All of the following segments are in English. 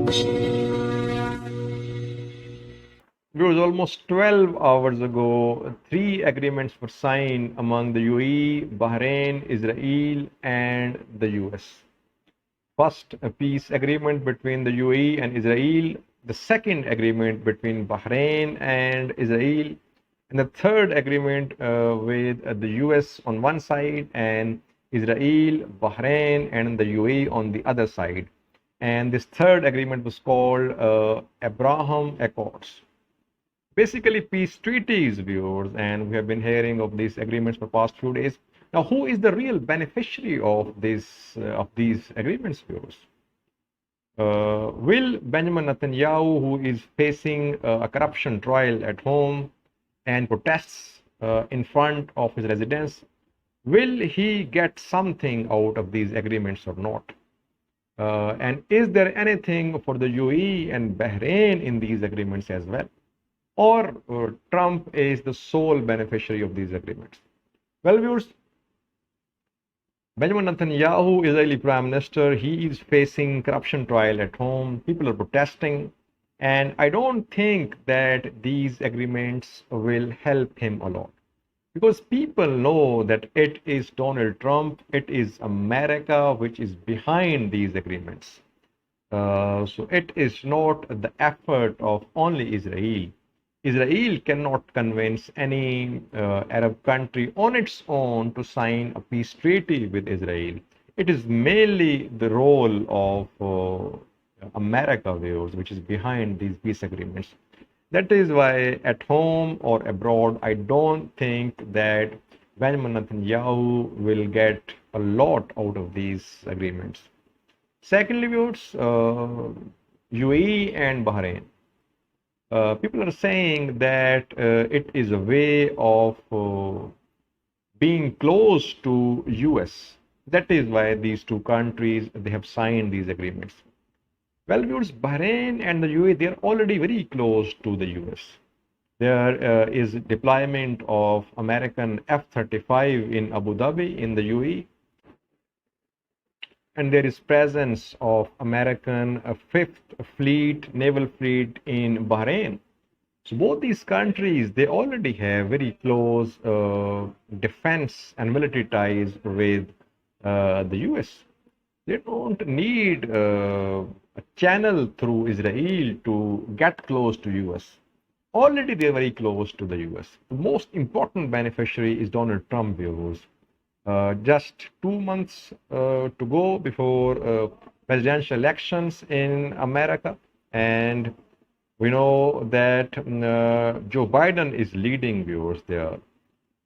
It was almost 12 hours ago, three agreements were signed among the UAE, Bahrain, Israel, and the US. First, a peace agreement between the UAE and Israel, the second agreement between Bahrain and Israel, and the third agreement with the US on one side and Israel, Bahrain, and the UAE on the other side. And this third agreement was called Abraham Accords. Basically, peace treaties, viewers, and we have been hearing of these agreements for past few days. Now, who is the real beneficiary of these agreements, viewers? Will Benjamin Netanyahu, who is facing a corruption trial at home and protests in front of his residence, will he get something out of these agreements or not? And is there anything for the UAE and Bahrain in these agreements as well? Or Trump is the sole beneficiary of these agreements? Well, viewers, Benjamin Netanyahu, Israeli Prime Minister, he is facing corruption trial at home. People are protesting. And I don't think that these agreements will help him a lot. Because people know that it is Donald Trump, it is America which is behind these agreements. So it is not the effort of only Israel. Israel cannot convince any Arab country on its own to sign a peace treaty with Israel. It is mainly the role of America, viewers, which is behind these peace agreements. That is why at home or abroad, I don't think that Benjamin Netanyahu will get a lot out of these agreements. Secondly, viewers, UAE and Bahrain. People are saying that it is a way of being close to US. That is why these two countries, they have signed these agreements. Well, viewers, Bahrain and the UAE, they are already very close to the US. There is deployment of American F-35 in Abu Dhabi in the UAE. And there is presence of American Fifth Fleet, Naval Fleet in Bahrain. So both these countries, they already have very close defense and military ties with the US. They don't need a channel through Israel to get close to US. Already they're very close to the US. The most important beneficiary is Donald Trump, viewers. Just 2 months to go before presidential elections in America, and we know that Joe Biden is leading, viewers, there.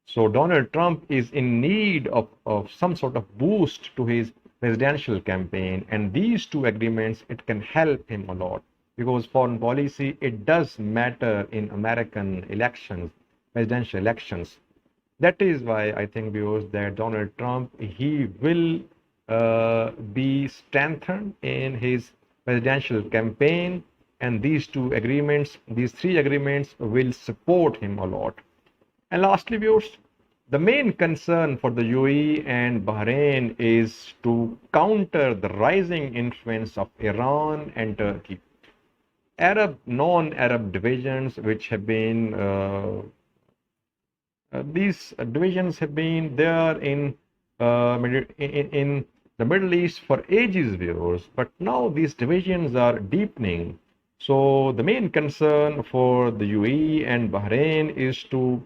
So Donald Trump is in need of some sort of boost to his presidential campaign, and these two agreements, it can help him a lot, because foreign policy, it does matter in American elections, presidential elections. That is why I think, viewers, that Donald Trump, he will be strengthened in his presidential campaign, and these two agreements, these three agreements will support him a lot. And lastly, viewers, the main concern for the UAE and Bahrain is to counter the rising influence of Iran and Turkey. Non-Arab divisions, which have been these divisions have been there in the Middle East for ages, viewers, but now these divisions are deepening. So the main concern for the UAE and Bahrain is to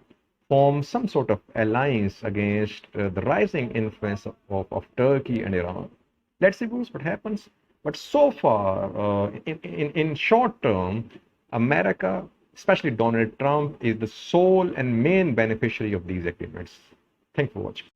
form some sort of alliance against the rising influence of Turkey and Iran. Let's see, viewers, what happens. But so far, in short term, America, especially Donald Trump, is the sole and main beneficiary of these agreements. Thanks for watching.